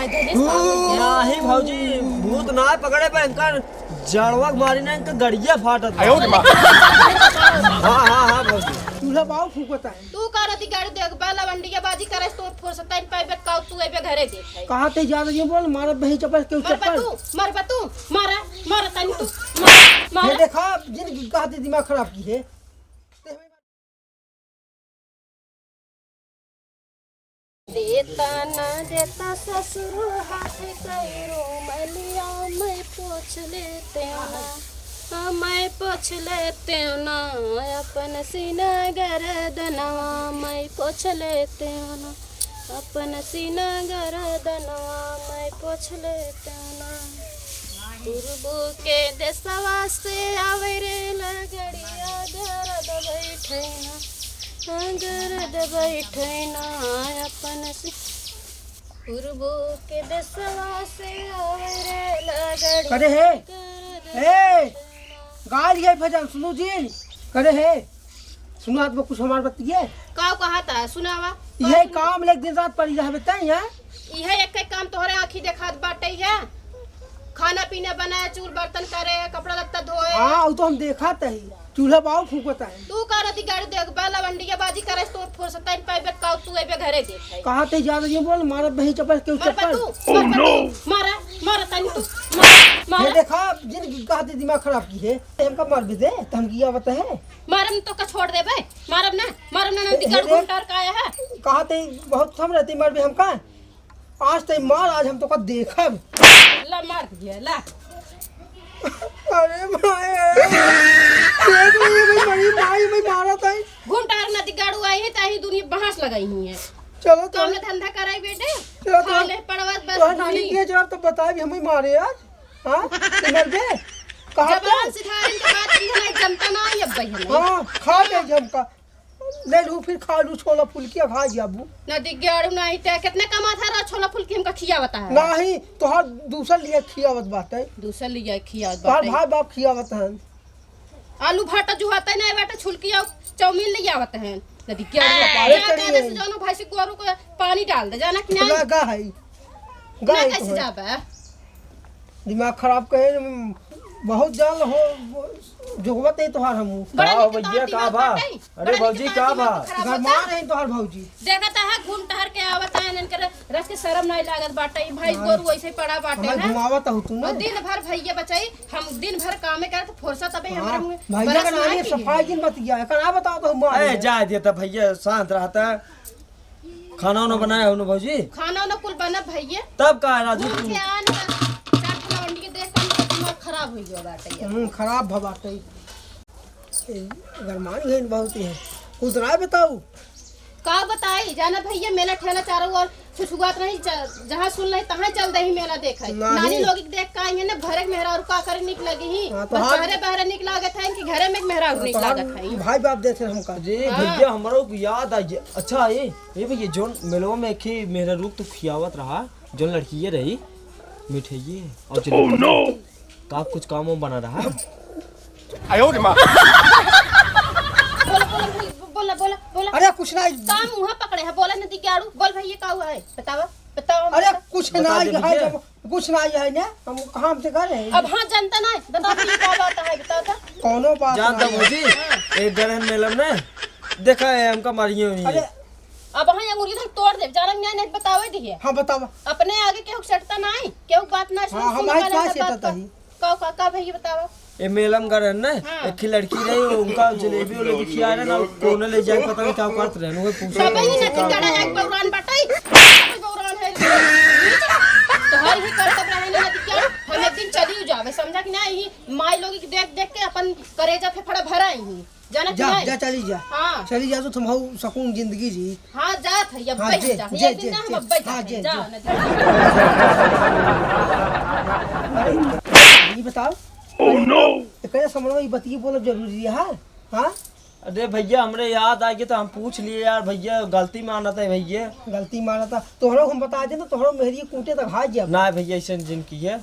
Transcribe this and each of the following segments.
नहीं भौजी भूत ना पकड़े पे इनका जड़वा मारी ना इनका गड़िया फाटत। हाँ भौजी चूल्हा बाव फूकता है। तू का रती गाड़ी देख बाला वंडिया बाजी करे तो फुर्सत नहीं पाए का तू ए घरे देख कहां ते जा रही है बोल मार बही चपल के चप्पल मर तू मारा तनी तू ये देखा जिन कहते दिमाग खराब की है। देता ना देता ससुर हाथ करो मलिया मैं पोछ लेते ना मैं पोछ लेते ना अपन सीना गर्दना मैं पोछ लेते ना अपन सीना गर्दना मैं पोछ लेते ना गुरबू के देशवा से आवे रे लगड़िया दर्द बैठे ना गरद बैठे ना अपन से गुरबू के देशवा से आवे रे लगड़िया करे है ए गाड़ी है भजन सुनो जी करे है सुना तो कुछ हमार बतिए का कहाता सुनावा ये काम एक दिन रात पड़ी रह बताई है यह एक काम तोहरे आंखी देखात बाटे है खाना पीना बनाए चूल बर्तन करे कपड़ा लत्ता धोए। हां वो तो हम देखा ही चूल्हा बाव फूकता है। तू का रती गाड़ी देख बाला वंडिया बाजी करे तो फुर्सत नहीं पाए का तू ए घरे देख कहां ते जा रही है बोल मार बही चपल के चप्पल मारा तनी तू ये देखा जिन कहते दिमाग खराब की है हमका मार भी दे तो हम किया बता है मारम तो का छोड़ दे बे मारम ना नदी गाड़ी घुंटार का आया है कहां ते बहुत थम रहती मार भी हमका आज ते मार आज हम तो का देखब ला मार दिया ला अरे देख रही है भाई मारा था घुंटार नदी गाड़ू आई है ताही दुनिया बहास लगाई हुई है। चलो तो हमने धंधा कराई बेटे चलो खा ले पड़वत बस तो नानी के जवाब तो बताए भी हम ही मारे आज हां मर दे कहां जबान सिधारन के बाद नहीं जमता ना ये बहन हां खा ले हमका ले लू फिर खा लू छोला फुलकिया खा जाबू नदी गाड़ू नहीं ते कितने कमा था रा छोला फुलकी हमका खियावता है नहीं तोहार दूसर लिए खियावत बात है दूसर लिया खियावत तोहार बाटे भाई बाप खियावत है आलू भाटा जुहाता नहीं बेटा छुलकी और चाउमीन ले आवत है नदी क्या अरे कैसे जानो भाई से गोरू को पानी डाल दे जाना कि नहीं लगा है ना कैसे जाबे दिमाग खराब कहे बहुत जान हो जोगवत है तोहार हम का भैया का भा अरे भौजी का भा घर मार रहे तोहार भौजी देखता है घूम टहर के आवत है इनकर रस के शर्म नहीं लागत बाटे भाई गोरू ऐसे ही पड़ा बाटे मैं है घुमावत हूं तू ना दिन भर भैया बचाई हम दिन भर काम करे तो फुर्सत अबे हमरा मुंह भैया का नानी सफाई दिन बत गया कना बताओ तो हम ए जा देता भैया शांत रहता खाना वाना बनाया हो ना भौजी खाना ना कुल बना भैया तब का राजू तू के आन चाट वंडी के देख के दिमाग खराब हो गया बाटे खराब भबाटे गरमानी है बहुत है कुछ ना बताओ का बताई जाना भैया मेला ठेला चारों ओर छुछुआत नहीं जहां सुन नहीं तहां चल दही मेला देखा नानी लोग देख का आई है ना घरे मेहरा और का करे निक लगी ही घरे बहरे निक लागत है कि घरे में मेहरा निक लागत है भाई बाप देते हमका जी भैया हमरो को याद आई अच्छा ये भैया जोन मेलवा में खी मेरा रूप तो खियावत रहा जोन लड़की रही मिठाई और नो का कुछ काम बना रहा आयो रे मां बोला अरे कुछ ना काम मुंह पकड़े है बोला नदी गाड़ू बोल भैया का हुआ है बताओ अरे कुछ ना है कुछ ना है ना हम कहां से कर रहे अब हां जानता ना बताओ भैया क्या बात है बताओ तो कोनो बात जानता भौजी एक गरहन मेलम ने देखा है हमका मारियो नहीं अरे अब हां अंगूरी से तोड़ दे जाना नहीं बतावे दिए हां बताओ अपने आगे केहू सटता नहीं केहू बात ना सुन हमारे पास सेटता ही का भैया बताओ ये मेलम गरहन ने एक लड़की रही उनका जलेबी वाले भी खिया रहे ना कोने ले जाए पता नहीं क्या करते रहे वो पूछ सब ही नदी गड़ा एक बौरान बटाई बौरान है तो हर ही करत रहे नदी क्या हम एक दिन चली जावे समझा कि ना ही माई लोग के देख के अपन करेजा फेफड़ा भराई ही जाना कि नहीं जा चली जा हां चली जा तो तुम हो सुकून जिंदगी जी हां जा भैया बैठ जा ये दिन ना हम बैठ जा ये बताओ ओह नो एकरे समझ में बतिए बोलो जरूरी है हां अरे भैया हमरे याद आ गया तो हम पूछ लिए यार भैया गलती माना था भैया गलती माना था तोहरो हम बता दे ना तोहरो मेहरी कूटे तक हाथ जा ना भैया ऐसा जिनकी है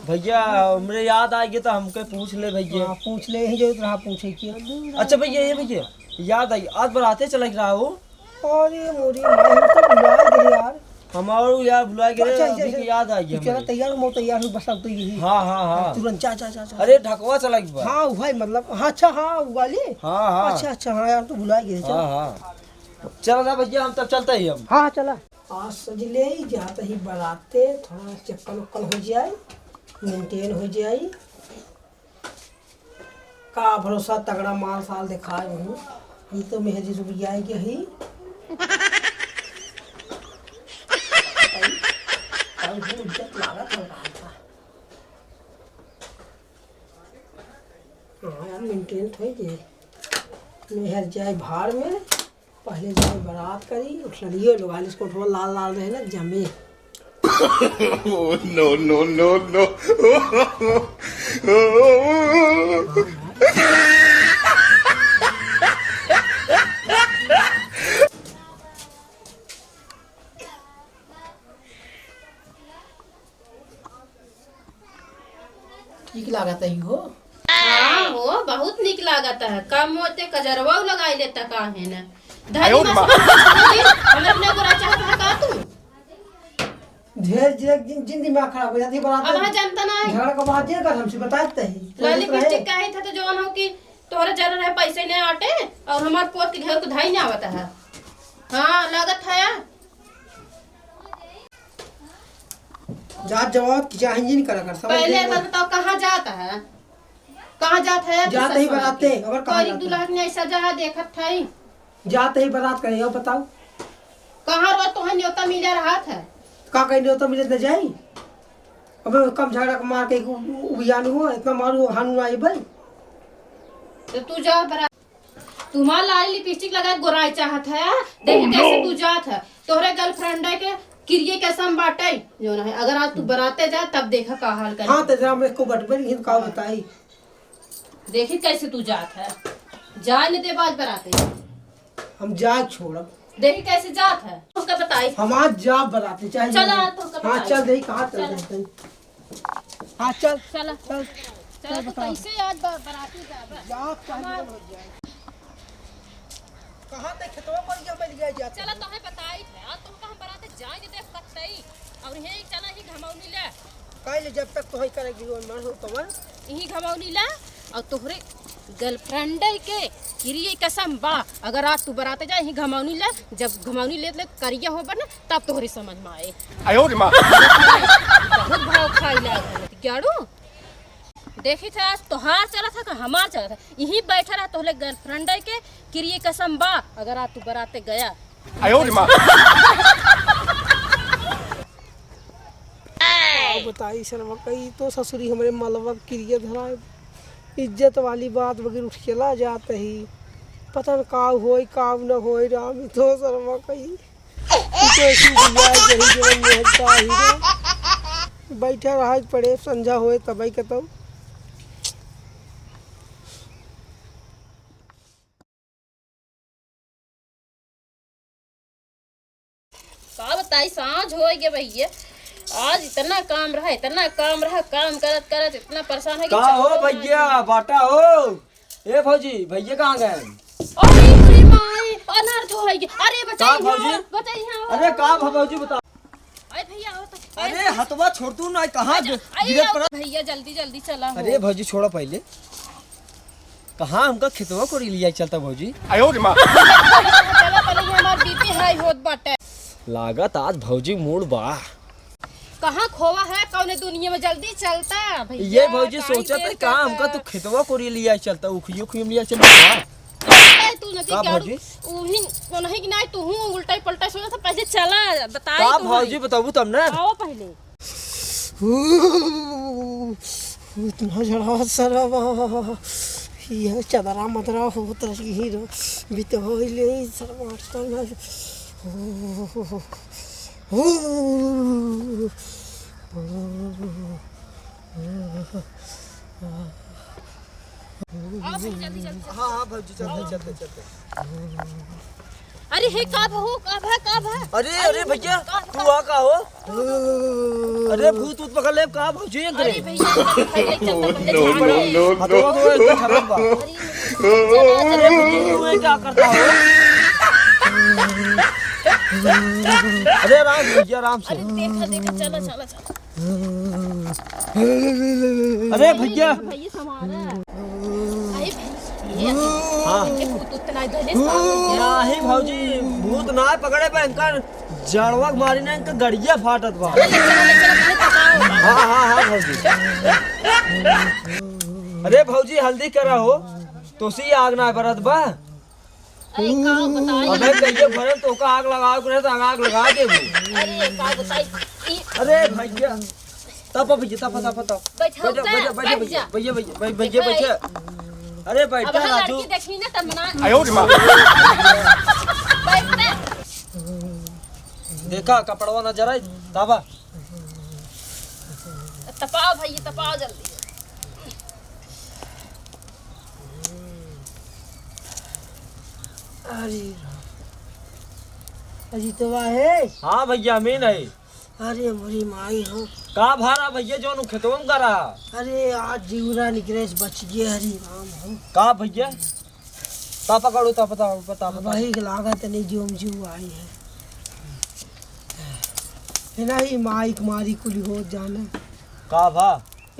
भैया हमरे याद आ गया तो हमके पूछ ले भैया पूछ ले ही जरूरत रहा पूछे की अच्छा भैया ये भैया याद आई आज बराते चला रहा हो अरे मोरी मैं तो याद है यार हमारो यार भुला गए अच्छा, अभी की याद आ गई तू चला हमारी। तैयार हो, मैं तैयार हूँ, बस अब तो यही हाँ हाँ हाँ तुरंत जा जा जा जा। अरे ढकवा चला एक बार। हाँ भाई मतलब हाँ अच्छा हाँ वो वाली हाँ हाँ अच्छा अच्छा हाँ यार तो भुला गए हाँ चल हाँ चलो ना भैया हम तब चलते ही हम। हाँ चला आज सजले जाते ही बराते थोड़ा चक्कर उक्कर हो जाए, मेंटेन हो जाए, का भरोसा तगड़ा माल साल दिखाए हूँ हम तो मेहदी रुपया के ही इज्जत लागत हो रहा था। हाँ यार मेंटेन हो गए, मेहर जाए भाड़ में, पहले जाए बारात करी उठलिए लोग आलिस को थोड़ा लाल लाल रहे ना जमे। Oh, no, no, no, no. ठीक लागत है हो हाँ हो बहुत निक लागत है, कम होते कजरवा लगाई लेता का है ना आयो धनी रे माँ। हम अपने गोरा चाहत है का तू ढेर ढेर जिन दिमाग खराब हो जाती है अब बारात हाँ जानता ना है झगड़ा का बात ये कर हमसे बताते ही लाली पिस्टिक का ही था तो जवान हो कि तोहरे जरा रहे पैसे नहीं आटे और हमार पोत के घर को धाई नहीं आवता है। हाँ लागत है यार जात जवाब की चाहे नहीं करा कर समझ पहले गए? बात बताओ कहाँ जाता है, कहाँ जाता है जाते ही बराते और कहाँ कोई जाते दुल्हन ने ऐसा जहाँ देखत था ही जाते ही बारात करे हो बताओ कहाँ रोज तुम्हें न्योता मिले रहा था। का कहीं हो तो मिले न जाई अबे कम झगड़ा का मार के उबियान हो इतना मारू हानु आई भाई तो तू जा बरा तुम्हारा लाली लिपस्टिक लगा गोराई चाहत है, देखी कैसे तू जात है, तोहरे गर्लफ्रेंड है के किरिए कैसम बाटे जो ना है, अगर आज तू बराते जा तब देखा का हाल कर। हाँ तो जरा मेरे को गड़बड़ हिंद का बताई देखी कैसे तू जात है, जा नहीं दे बाज बराते हम जाग छोड़ब देखी कैसे जात है उसका बताई। हम आज जा बराते चाहे चला तो कब हाँ बताई। चल दे कहाँ चल जाते हाँ चल चला चल चला तो कैसे आज बराती जा जा चाहे हो जाए कहाँ तक खेतवा पर जा मिल गया जाते चला तो है बताई थे आज तुम कहां बराते जा नहीं दे सकते और यही चला ही घमाउनी ले कल जब तक तो ही करेगी वो मन हो कमर यही घमाउनी ले और तोहरे गर्लफ्रेंड के किरिए कसम बा अगर आज तू बराते जा यही घमाउनी ले, जब घमाउनी ले करिया हो बना तब तोहरे समझ में आए। आयो रे माँ। बहुत भाव खाई लाग क्याड़ू देखी था आज तोहार चला था कि हमार चला था, यही बैठा रहा तोहरे गर्लफ्रेंड के किरिए कसम बा अगर आज तू बराते गया। आयो रे माँ। बताई शर्मा कई तो ससुरी हमारे मलबा क्रिया धरा इज्जत वाली बात वगैरह उठ चला जाते ही पता न का होई काम न होई राम तो शर्मा कई तो ऐसी गुजाय जही जीवन में हटता ही रे बैठा रहा पड़े संझा होए तबई कतो का बताई सांझ हो गए भैया, आज इतना काम रहा काम करत करत इतना परेशान है कि कहाँ हो भैया बाटा हो। ए भौजी भैया कहाँ गए। अरे माई अनार जो है अरे का भौजी? बताइए अरे का भौजी बता। अरे भैया हो तो अरे हथवा छोड़ तू ना कहाँ अरे गिरत पड़ा। भैया जल्दी जल्दी चला हो। अरे भौजी छोड़ो पहले, कहाँ हमका खेतवा को लिया चलता भौजी। आयो रे माँ। चला पहले हमार बीपी हाई होत बाटे, लागत आज भौजी मूड बा। कहाँ खोवा है कौने दुनिया में, जल्दी चलता भैया। ये भौजी सोचा था कहाँ हमका तू खेतवा को लिया चलता उखियो खुम लिया चलता। तू नदी का क्या भौजी? उही नहीं कि नहीं तू हूं उल्टा पलटा सोचा था, पहले चला बताई का तू भौजी बताबू तब ना। आओ पहले इतना झड़ा सरवा ये चदरा मदरा होत रही रो बितोइले सरवा करना आओ फिर जल्दी जल्दी। हाँ हाँ भौजी चलते चलते। अरे हे कब हो कब है अरे अरे भैया तू आ का हो। अरे भूत ऊत पकड़ ले का भौजी अरे करे। भैया पहले चलता No, no, no, हथवा no. तो एकदम ठरक बा। अरे तू क्या करता हो। अरे राम भैया राम से। अरे देखा देखा चला चला चला। अरे भैया भैया समारा अरे भैया हाँ ये भूत उतना इधर से नाही भौजी भूत ना पकड़े पे इनका जड़वक मारी ना इनका गड़िया फाटत बा। हाँ हाँ हाँ भौजी। अरे भौजी हल्दी करा हो तो सी आग ना बरत बा। अरे का बताई अबे कहिए भरन तो का आग लगाओ करे तो आग लगा देबू। अरे का बताई अरे भैया तप भैया तप तप तप बैठो भैया बैठ जा भैया भैया भैया भैया अरे बैठ अब जा हम राजू। लड़की देखी ना तब मना आयो रे माँ बैठते देखा कपड़वा नजर आई ताबा। तपाओ भैया तपाओ जल्दी। अरे अजीतवा है। हाँ भैया अमीन है। अरे मेरी माई हो। का भारा भैया जो खेतों में करा। अरे आज जीवरा निकले बच गए। हरी राम हो। का भैया ता पकड़ो ता पता पता पता। वही लागत नहीं जो जीव आई है ना ही माई कुमारी कुली हो जाना। का भा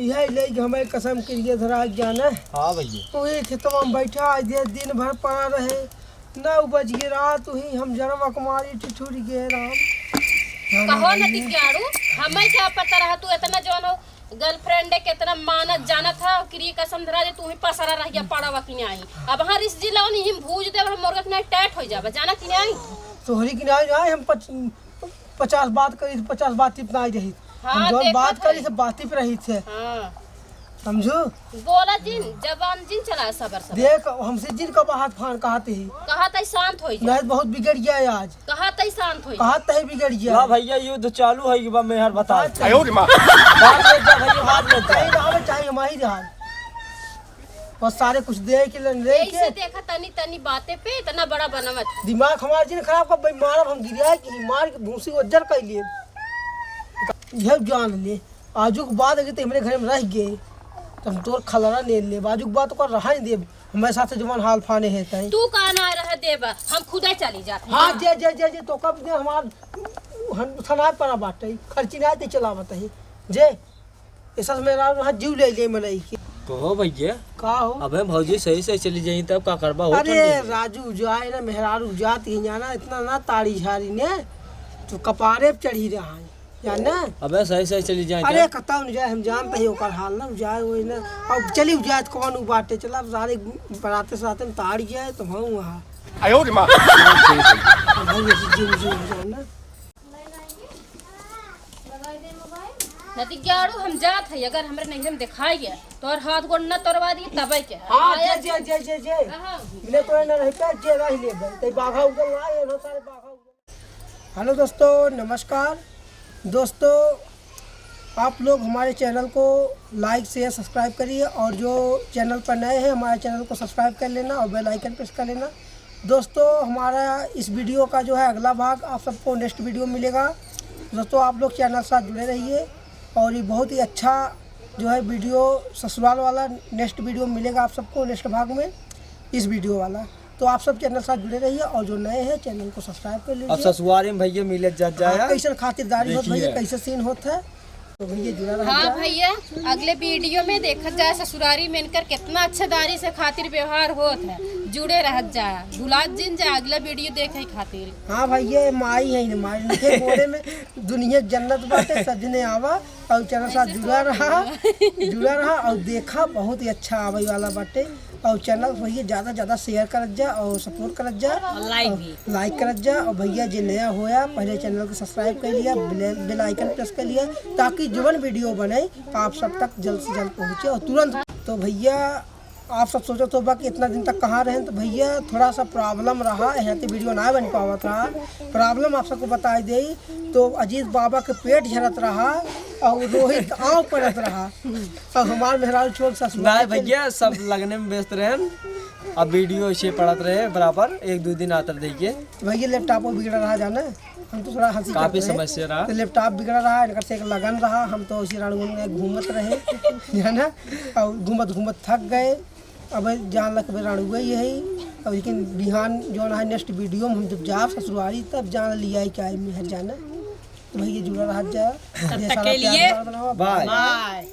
यही ले हमें कसम के लिए धरा जाना। हाँ भैया तो ये खेतवा में बैठा आज दिन भर पड़ा रहे 9 बज गए रात ही हम जन्म कुमारी ठिठुर गए राम। कहो न दिग्याड़ू हमें क्या पता रहा तू इतना जवान हो गर्लफ्रेंड है कितना मानत जाना था क्रिय कसम धरा दे तू ही पसरा रह गया पड़ावा कि नहीं आई। अब हां रिस जिला नहीं हम भूज दे हम मुर्गा के टैट हो जाबे जाना कि नहीं। तोहरी की नहीं आए हम 50 बात करी 50 बात टिप नहीं रही। हाँ, हम जो देखा बात था। करी सब बात टिप रही थे हां समझो। बोला जिन जवान जिन चला सबर सब देख हमसे जिन का हाथ फान कहते ही कहा तई शांत हो जा नहीं बहुत बिगड़ गया है आज। कहा तई शांत हो जा कहा तही बिगड़ गया। हाँ भैया युद्ध चालू है बा मेहर बता। आयो रे माँ बात ले जा भैया बात ले जा। चाहिए रहा चाहिए हमारी रहा बस सारे कुछ दे के ले ऐसे के देखा तनी तनी बातें पे इतना बड़ा बनवत दिमाग हमारे जिन खराब कर भाई मारब हम गिरा कि मार के भूसी को जर कर लिए यह जान ले आजू के बाद अगर तो हमारे घर में रह गए तो हम तोर खलरा ले ले बाजू के बाद तो कर रहा नहीं दे हमारे साथ जवान हाल फाने है तई। तू कहा ना रह देबा हम खुदा चली जाते हाँ जे जे जे जे तो कब दे हमार हम थना पड़ा बाटे खर्ची ना दे चलावत है जे ऐसा मेरा वहां जीव ले ले मनई के तो हो भैया का हो। अबे भौजी सही से चली जाई तब का करबा हो। अरे राजू जाए ना मेहरारू जात ही जाना इतना ना ताड़ी झाड़ी ने तो कपारे पे चढ़ी रहा है जाना। अबे सही से चली जाई अरे कतौ न जाए हम जानते ही ओकर हाल ना जाए वही ना अब चली जाए तो कौन उ बाटे चला सारे बराते साथे में ताड़ी जाए तो हम वहां आयो रे माँ भाई ऐसे जीव जीव जाना। नदी ग्याड़ू हम जात है अगर हमरे नहीं हम दिखाई गया तो और हाथ गोड़ न तोड़वा दी तबे के हां जे जे जे जे जे कहाँ? ले तो ना रहता जे रह ले गए ते बाघा उगल लाए नो सारे बाघा उगल। हेलो दोस्तों नमस्कार दोस्तों आप लोग हमारे चैनल को लाइक शेयर सब्सक्राइब करिए और जो चैनल पर नए हैं हमारे चैनल को सब्सक्राइब कर लेना और बेल आइकन प्रेस कर लेना। दोस्तों हमारा इस वीडियो का जो है अगला भाग आप सबको नेक्स्ट वीडियो मिलेगा। दोस्तों आप लोग चैनल के साथ जुड़े रहिए और ये बहुत ही अच्छा जो है वीडियो ससुराल वाला नेक्स्ट वीडियो मिलेगा आप सबको नेक्स्ट भाग में इस वीडियो वाला। तो आप सब चैनल के साथ जुड़े रहिए और जो नए हैं चैनल को सब्सक्राइब कर अब लीजिए। ससुरारी में भैया मिले जा जाया कैसे खातिरदारी होत भैया देखिए। कैसे सीन होता है तो भैया जुड़ा रह हाँ जाए। भैया अगले वीडियो में देखा जाए ससुरारी में इनकर कितना अच्छेदारी से खातिर व्यवहार होत है जुड़े रह जाए गुलाब जिन जाए अगला वीडियो देखे खातिर। हाँ भैया माई है ना माई लिखे बोले में दुनिया जन्नत बाटे सजने आवा और चैनल साथ जुड़ा रहा और देखा बहुत ही अच्छा आवे वाला बाटे और चैनल भैया ज़्यादा शेयर करत जा और सपोर्ट करत जा लाइक करत जा और भैया जो नया होया पहले चैनल को सब्सक्राइब कर लिया बेल आइकन प्रेस कर लिया ताकि जवन वीडियो बने आप सब तक जल्द से जल्द पहुँचे और तुरंत। तो भैया आप सब सोचो तो बाकी इतना दिन तक कहाँ रहे तो भैया थोड़ा सा प्रॉब्लम रहा यहाँ पे वीडियो ना बन पावत रहा प्रॉब्लम आप सबको बता दी तो अजीत बाबा के पेट झरत रहा और रोहित आँव पड़त रहा और हमारे मेहरारू छोड़ ससुर नहीं भैया सब लगने में व्यस्त रहे अब वीडियो इसे पढ़त रहे बराबर 1-2 दिन आता देखिए। भैया लैपटॉप बिगड़ रहा जाना हम तो थोड़ा हंसी काफी करते हैं। समस्या रहा तो लैपटॉप बिगड़ रहा है इनकर से एक लगन रहा हम तो उसी रण में घूमत रहे है ना और घूमत घूमत थक गए अब जान लग राणुआ ये है। अब लेकिन बिहान जो है नेक्स्ट वीडियो में हम जब जा ससुराली तब जान लिया क्या है मेहर जाना। तो भैया जुड़ा रहा जा। तब तक के लिए बाय। बाय।